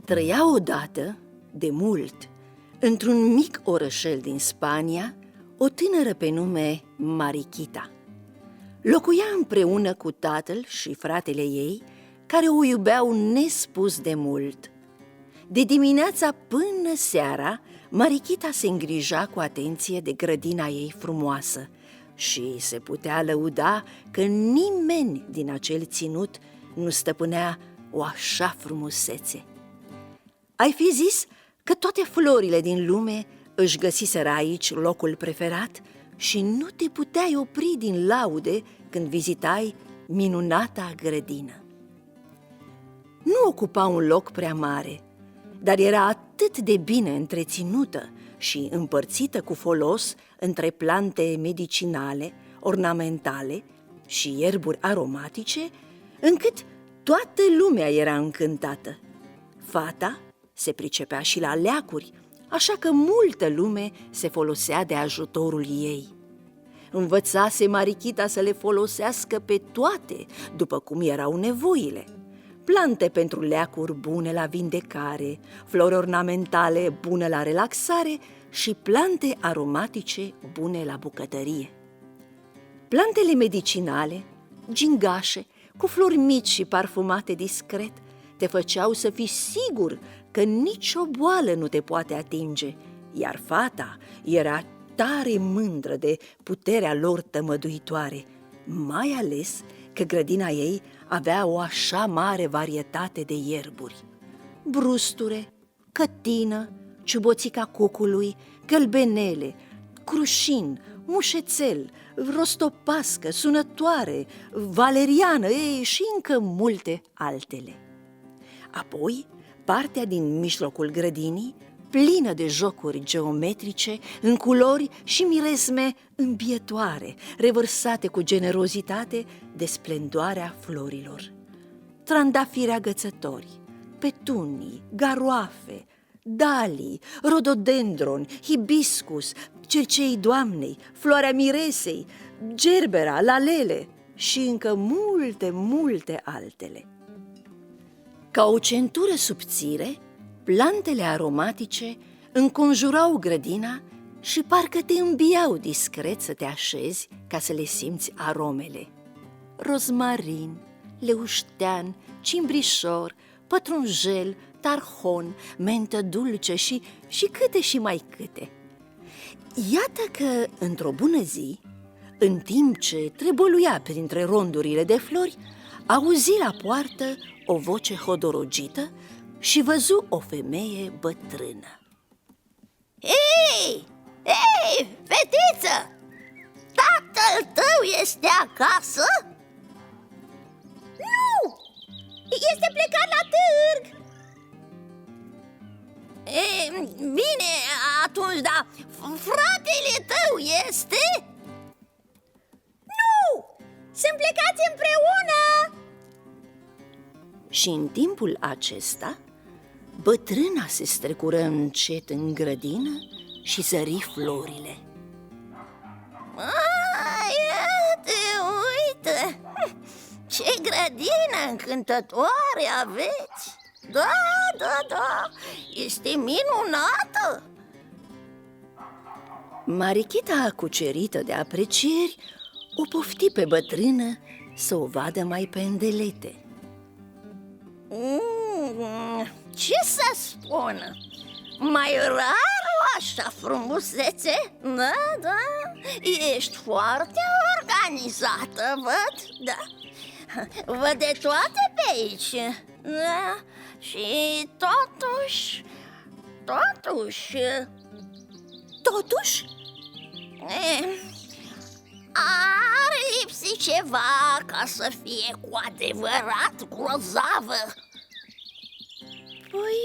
Trăia odată, de mult, într-un mic orășel din Spania, o tânără pe nume Marichita. Locuia împreună cu tatăl și fratele ei, care o iubeau nespus de mult. De dimineața până seara, Marichita se îngrija cu atenție de grădina ei frumoasă și se putea lăuda că nimeni din acel ținut nu stăpânea o așa frumusețe. Ai fi zis că toate florile din lume își găsiseră aici locul preferat și nu te puteai opri din laude când vizitai minunata grădină. Nu ocupa un loc prea mare, dar era atât de bine întreținută și împărțită cu folos între plante medicinale, ornamentale și ierburi aromatice, încât toată lumea era încântată. Fata se pricepea și la leacuri, așa că multă lume se folosea de ajutorul ei. Învățase Marichita să le folosească pe toate, după cum erau nevoile. Plante pentru leacuri bune la vindecare, flori ornamentale bune la relaxare și plante aromatice bune la bucătărie. Plantele medicinale, gingașe, cu flori mici și parfumate discret, te făceau să fii sigur că nicio boală nu te poate atinge, iar fata era tare mândră de puterea lor tămăduitoare, mai ales că grădina ei avea o așa mare varietate de ierburi: brusture, cătină, ciuboțica cucului, gălbenele, crușin, mușețel, rostopască, sunătoare, valeriană, și încă multe altele. Apoi, partea din mijlocul grădinii, plină de jocuri geometrice, în culori și miresme îmbietoare, revărsate cu generozitate de splendoarea florilor. Trandafiri agățători, petunii, garoafe, dalii, rododendroni, hibiscus, cercei doamnei, floarea miresei, gerbera, lalele și încă multe, multe altele. Ca o centură subțire, plantele aromatice înconjurau grădina și parcă te îmbiau discret să te așezi ca să le simți aromele: rozmarin, leuștean, cimbrișor, pătrunjel, tarhon, mentă dulce și câte și mai câte. Iată că, într-o bună zi, în timp ce trebăluia printre rondurile de flori, auzi la poartă o voce hodorogită și văzu o femeie bătrână. Ei, fetiță! Tatăl tău este acasă? Nu! Este plecat la târg. Bine, atunci, da, fratele tău este? Nu! Sunt plecați împreună! Și în timpul acesta, bătrâna se strecură încet în grădină și zări florile. Iată, uite! Ce grădină încântătoare aveți! Da, este minunată! Marichita, cucerită de aprecieri, o pofti pe bătrână să o vadă mai pe îndelete. Ce să spun? Mai rar o așa frumusețe? Da, ești foarte organizată, văd, da. Văd de toate pe aici, da. Și totuși... Totuși? Ar lipsi ceva ca să fie cu adevărat grozavă. Păi,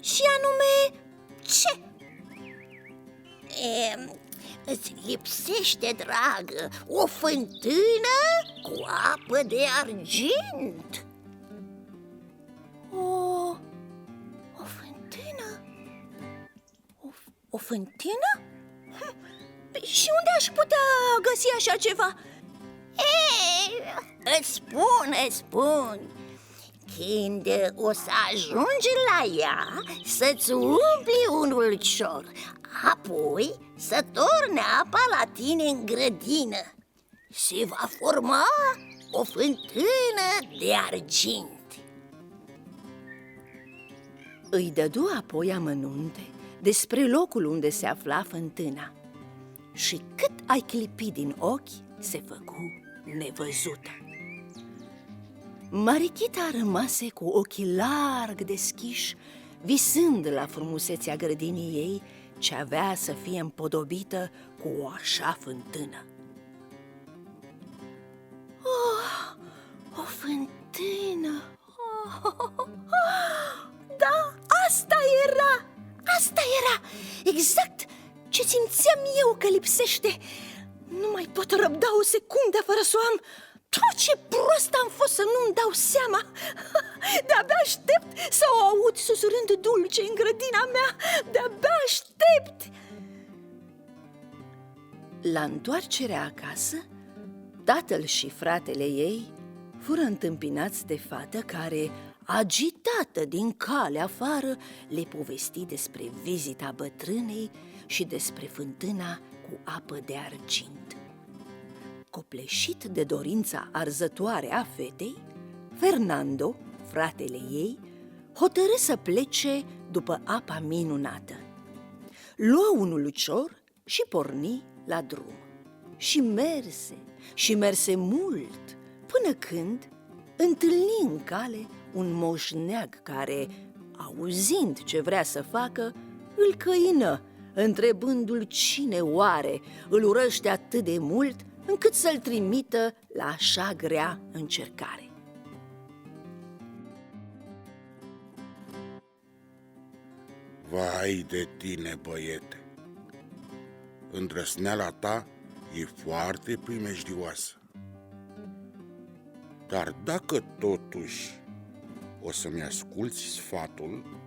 și anume ce? Îți lipsește, dragă, o fântână cu apă de argint. O fântână? O fântână? Și unde aș putea găsi așa ceva? Îți spun, Când o să ajungi la ea, să-ți umpli un ulcior, apoi să torne apa la tine în grădină. Se va forma o fântână de argint. Îi dădu apoi amănunte despre locul unde se afla fântâna și cât ai clipi din ochi, se făcu nevăzută. Marichita rămase cu ochii larg deschiși, visând la frumusețea grădinii ei, ce avea să fie împodobită cu o așa fântână. Oh, o fântână! Oh, da, asta era! Asta era! Exact ce simțeam eu că lipsește! Nu mai pot răbda o secundă fără să o am! Ce prost am fost să nu-mi dau seama! De-abia aștept să o aud susurând dulce în grădina mea! De-abia aștept! La întoarcerea acasă, tatăl și fratele ei fură întâmpinați de fată care, agitată din cale afară, le povesti despre vizita bătrânei și despre fântâna cu apă de argint. Copleșit de dorința arzătoare a fetei, Fernando, fratele ei, hotărâ să plece după apa minunată. Luă un ulcior și porni la drum. Și merse mult, până când întâlni în cale un moșneag care, auzind ce vrea să facă, îl căină, întrebându-l cine oare îl urăște atât de mult încât să-l trimită la așa grea încercare. Vai de tine, băiete! Îndrăsneala ta e foarte primejdioasă. Dar dacă totuși o să-mi asculți sfatul,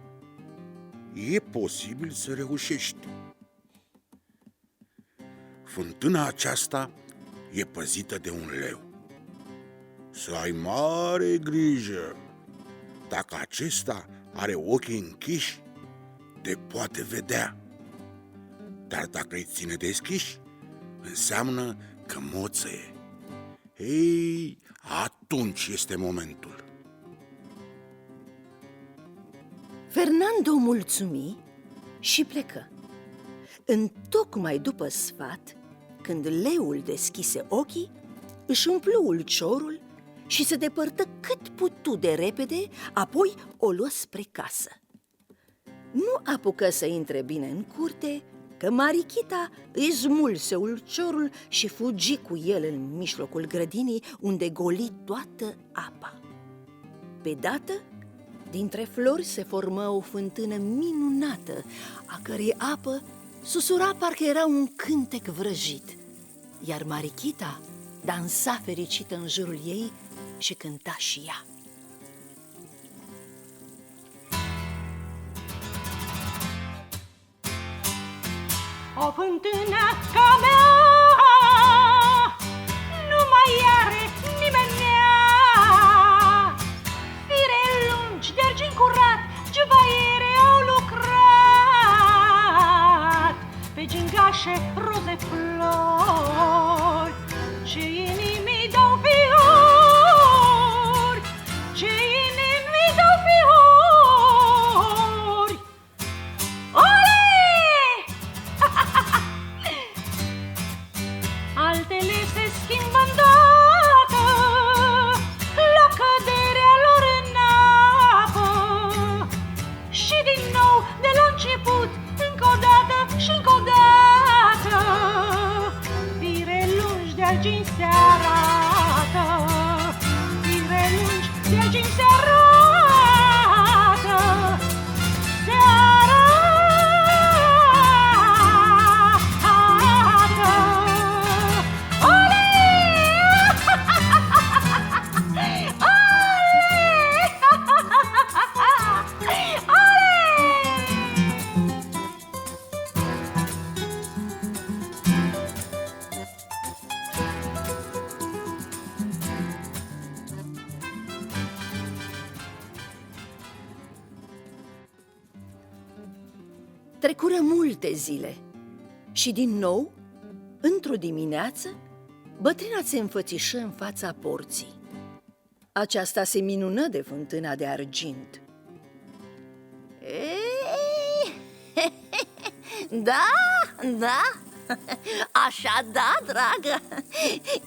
e posibil să reușești. Fântâna aceasta e păzită de un leu. Să ai mare grijă. Dacă acesta are ochii închiși, te poate vedea. Dar dacă îi ține deschiși, înseamnă că moțăie. Ei, atunci este momentul. Fernando mulțumi și plecă. Întocmai după sfat, când leul deschise ochii, își umplu ulciorul și se depărtă cât putu de repede, apoi o luă spre casă. Nu apucă să intre bine în curte, că Marichita îi smulse ulciorul și fugi cu el în mijlocul grădinii, unde goli toată apa. Pe dată, dintre flori se formă o fântână minunată, a cărei apă susura parcă era un cântec vrăjit, iar Marichita dansa fericită în jurul ei și cânta și ea. O fântână ca mea nu mai are nimenea. Fire lungi de argint curat, juvaiere au lucrat pe gingașe roze flori, ce inimii dau fiori, ce inimii dau fiori. Ole! Altele se schimbă îndată la căderea lor în apă și din nou de la început, încă o dată și încă o dată, fire lungi de argint se arată, fire lungi de argint se arată, se arată. Trecură multe zile și din nou, într-o dimineață, bătrâna se înfățișă în fața porții. Aceasta se minună de fântâna de argint. Ei, da, da, așa da, dragă.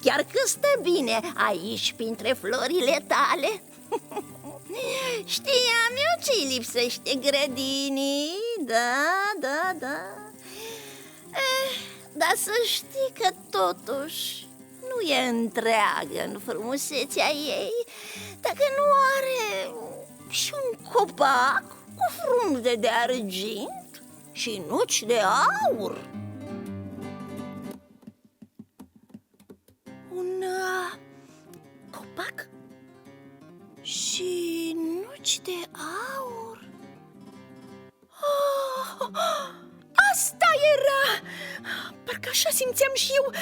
Chiar că stă bine aici, printre florile tale. Știam eu ce-i lipsește grădinii. Da. Dar să știi că totuși nu e întreagă în frumusețea ei dacă nu are și un copac cu frunze de argint și nuci de aur. Un copac și nuci de aur. Oh, asta era! Parcă așa simțeam și eu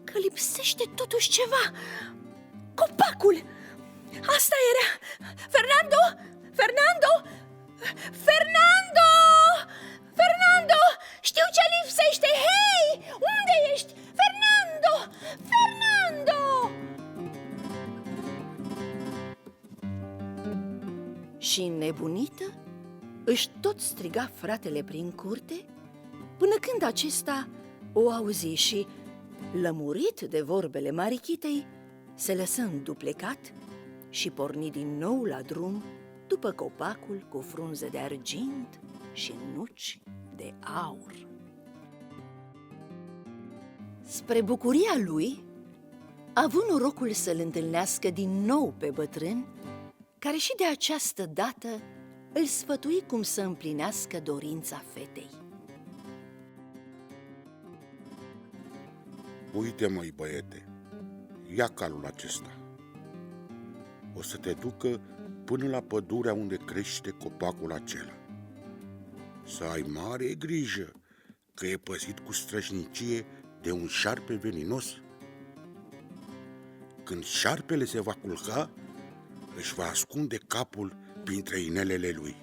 că lipsește totuși ceva. Copacul! Asta era! Fernando! Fernando! Fernando! Fernando! Știu ce lipsește! Hei! Unde ești? Fernando! Fernando! Și nebunită își tot striga fratele prin curte, până când acesta o auzi și, lămurit de vorbele Marichitei, se lăsă înduplecat și porni din nou la drum după copacul cu frunze de argint și nuci de aur. Spre bucuria lui, a avut norocul să-l întâlnească din nou pe bătrân, care și de această dată îl sfătui cum să împlinească dorința fetei. Uite, măi, băiete, ia calul acesta. O să te ducă până la pădurea unde crește copacul acela. Să ai mare grijă că e păzit cu strășnicie de un șarpe veninos. Când șarpele se va culca, își va ascunde capul printre inelele lui.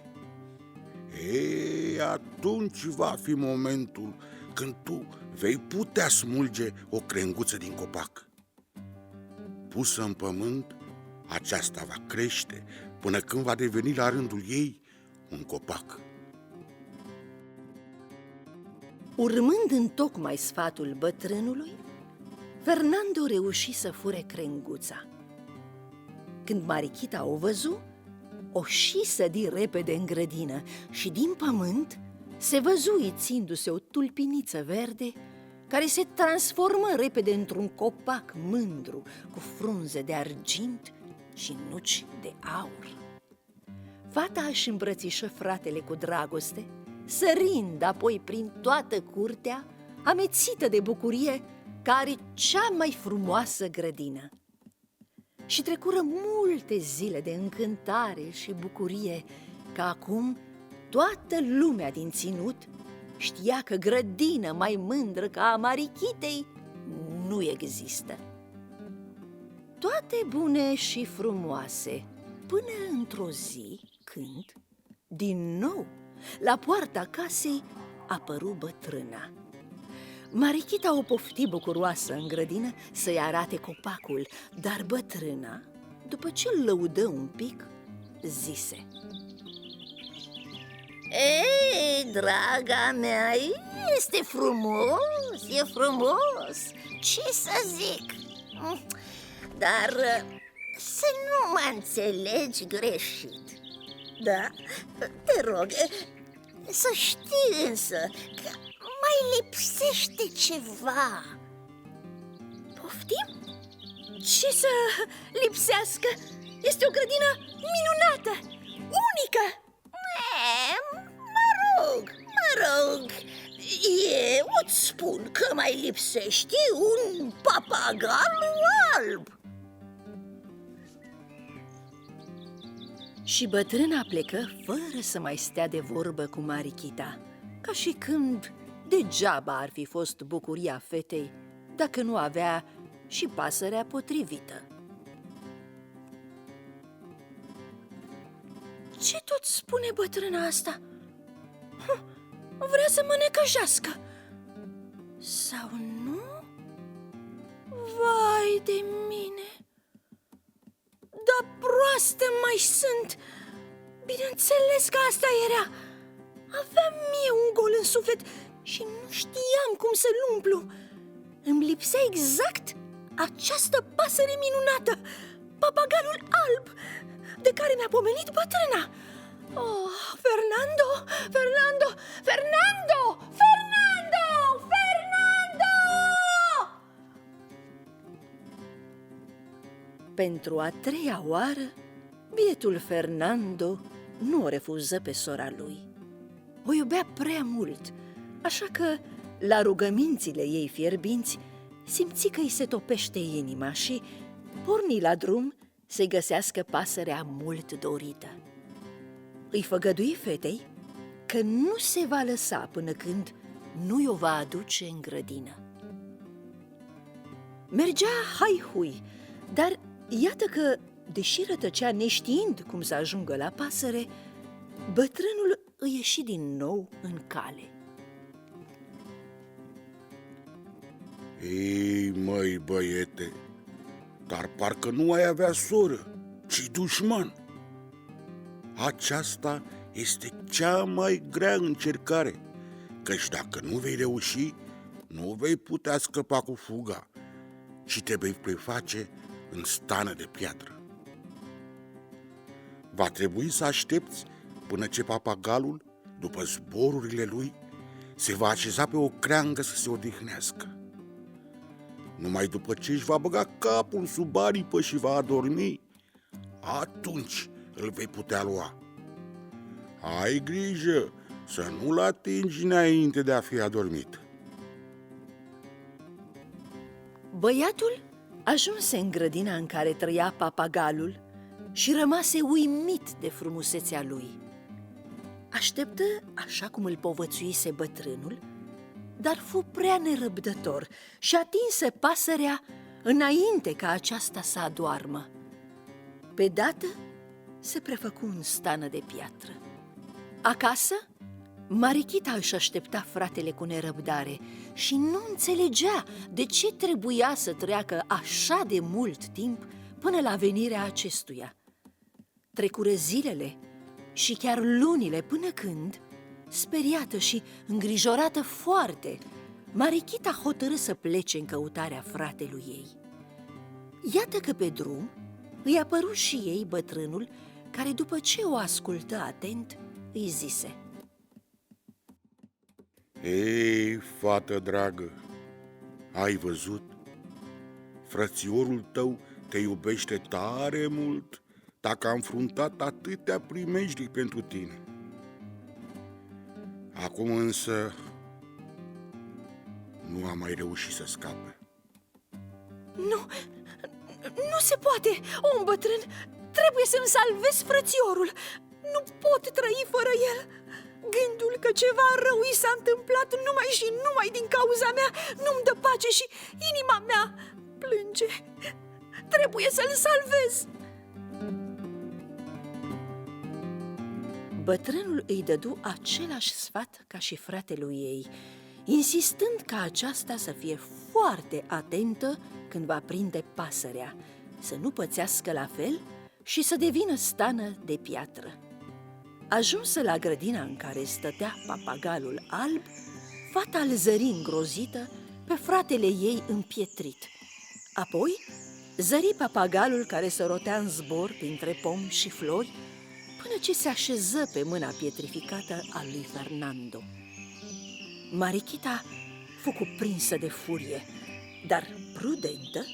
Ei, atunci va fi momentul când tu vei putea smulge o crenguță din copac. Pusă în pământ, aceasta va crește până când va deveni la rândul ei un copac. Urmând întocmai sfatul bătrânului, Fernando reuși să fure crenguța. Când Marichita o văzu, o și sădi repede în grădină și din pământ se văzu ițindu-se o tulpiniță verde care se transformă repede într-un copac mândru cu frunze de argint și nuci de aur. Fata își îmbrățișă fratele cu dragoste, sărind apoi prin toată curtea, amețită de bucurie că are cea mai frumoasă grădină. Și trecură multe zile de încântare și bucurie, că acum toată lumea din ținut știa că grădină mai mândră ca a Marichitei nu există. Toate bune și frumoase, până într-o zi când, din nou, la poarta casei apăru bătrâna. Marichita o pofti bucuroasă în grădină să-i arate copacul, dar bătrâna, după ce îl lăudă un pic, zise: Ei, draga mea, este frumos, e frumos, ce să zic? Dar să nu mă înțelegi greșit. Da, te rog, să știi însă că mai lipsește ceva. Poftim? Ce să lipsească? Este o grădină minunată, unică! Mă rog, eu îți spun că mai lipsește un papagal alb. Și bătrâna plecă fără să mai stea de vorbă cu Marichita, ca și când degeaba ar fi fost bucuria fetei dacă nu avea și pasărea potrivită. Ce tot spune bătrâna asta? Vrea să mă necăjească. Sau nu? Vai de mine! Dar proastă mai sunt! Bineînțeles că asta era! Aveam mie un gol în suflet și nu știam cum să-l umplu. Îmi lipsea exact această pasăre minunată, papagalul alb, de care mi-a pomenit bătrâna. Oh, Fernando! Fernando! Fernando! Fernando! Fernando! Pentru a treia oară, bietul Fernando nu o refuză pe sora lui. O iubea prea mult, așa că, la rugămințile ei fierbinți, simți că îi se topește inima și porni la drum să-i găsească pasărea mult dorită. Îi făgădui fetei că nu se va lăsa până când nu i-o va aduce în grădină. Mergea hai-hui, dar iată că, deși rătăcea neștiind cum să ajungă la pasăre, bătrânul îi ieși din nou în cale. Ei, măi, băiete, dar parcă nu ai avea soră, ci dușman. Aceasta este cea mai grea încercare, căci dacă nu vei reuși, nu vei putea scăpa cu fuga, ci te vei preface în stană de piatră. Va trebui să aștepți până ce papagalul, după zborurile lui, se va așeza pe o creangă să se odihnească. Numai după ce își va băga capul sub aripă și va adormi, atunci îl vei putea lua. Ai grijă să nu-l atingi înainte de a fi adormit. Băiatul ajunse în grădina în care trăia papagalul și rămase uimit de frumusețea lui. Așteptă așa cum îl povățuise bătrânul, dar fu prea nerăbdător și atinse pasărea înainte ca aceasta să adoarmă. Pe dată se prefăcu în stană de piatră. Acasă, Marichita își aștepta fratele cu nerăbdare și nu înțelegea de ce trebuia să treacă așa de mult timp până la venirea acestuia. Trecură zilele și chiar lunile până când, speriată și îngrijorată foarte, Marichita hotărâ să plece în căutarea fratelui ei. Iată că pe drum îi apăru și ei bătrânul, care după ce o ascultă atent, îi zise: Ei, fată dragă, ai văzut? Frățiorul tău te iubește tare mult, dacă a înfruntat atâtea primejdii pentru tine. Acum însă nu a mai reușit să scape. Nu se poate, om bătrân, trebuie să-mi salvez frățiorul. Nu pot trăi fără el. Gândul că ceva rău i s-a întâmplat numai și numai din cauza mea nu-mi dă pace și inima mea plânge. Trebuie să-l salvez. Bătrânul îi dădu același sfat ca și fratelui ei, insistând ca aceasta să fie foarte atentă când va prinde pasărea, să nu pățească la fel și să devină stană de piatră. Ajunsă la grădina în care stătea papagalul alb, fata îl zări îngrozită pe fratele ei împietrit. Apoi zări papagalul care se rotea în zbor printre pomi și flori, până ce se așeză pe mâna pietrificată a lui Fernando. Marichita fu cuprinsă de furie, dar prudentă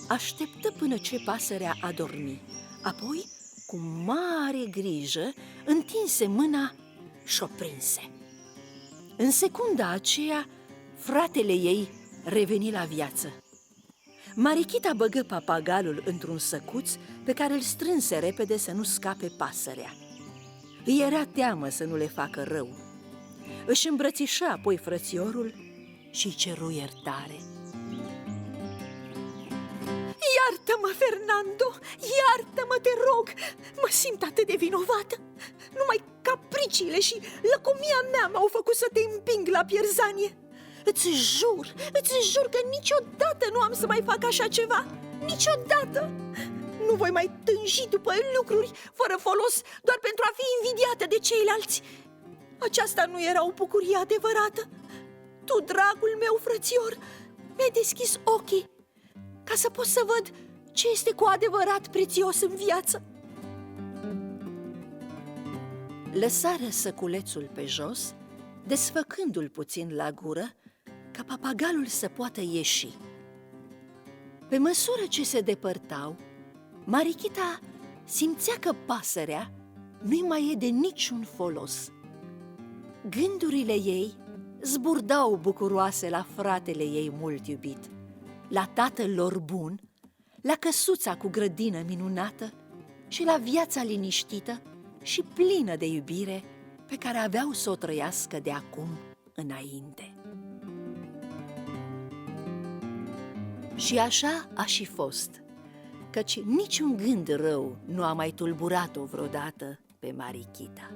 așteptă până ce pasărea a dormit. Apoi, cu mare grijă, întinse mâna și-o prinse. În secunda aceea, fratele ei reveni la viață. Marichita băgă papagalul într-un săcuț pe care îl strânse repede să nu scape pasărea. Îi era teamă să nu le facă rău. Își îmbrățișă apoi frățiorul și ceru iertare. Iartă-mă, Fernando! Iartă-mă, te rog! Mă simt atât de vinovată! Numai capriciile și lăcomia mea m-au făcut să te împing la pierzanie. Îți jur că niciodată nu am să mai fac așa ceva. Niciodată! Nu voi mai tânji după lucruri fără folos doar pentru a fi invidiată de ceilalți. Aceasta nu era o bucurie adevărată. Tu, dragul meu frățior, mi-ai deschis ochii ca să pot să văd ce este cu adevărat prețios în viață. Lăsară săculețul pe jos, desfăcându-l puțin la gură, ca papagalul să poată ieși. Pe măsură ce se depărtau, Marichita simțea că pasărea nu-i mai e de niciun folos. Gândurile ei zburdau bucuroase la fratele ei mult iubit, la tatăl lor bun, la căsuța cu grădină minunată și la viața liniștită și plină de iubire pe care aveau să o trăiască de acum înainte. Și așa a și fost, căci niciun gând rău nu a mai tulburat-o vreodată pe Marichita.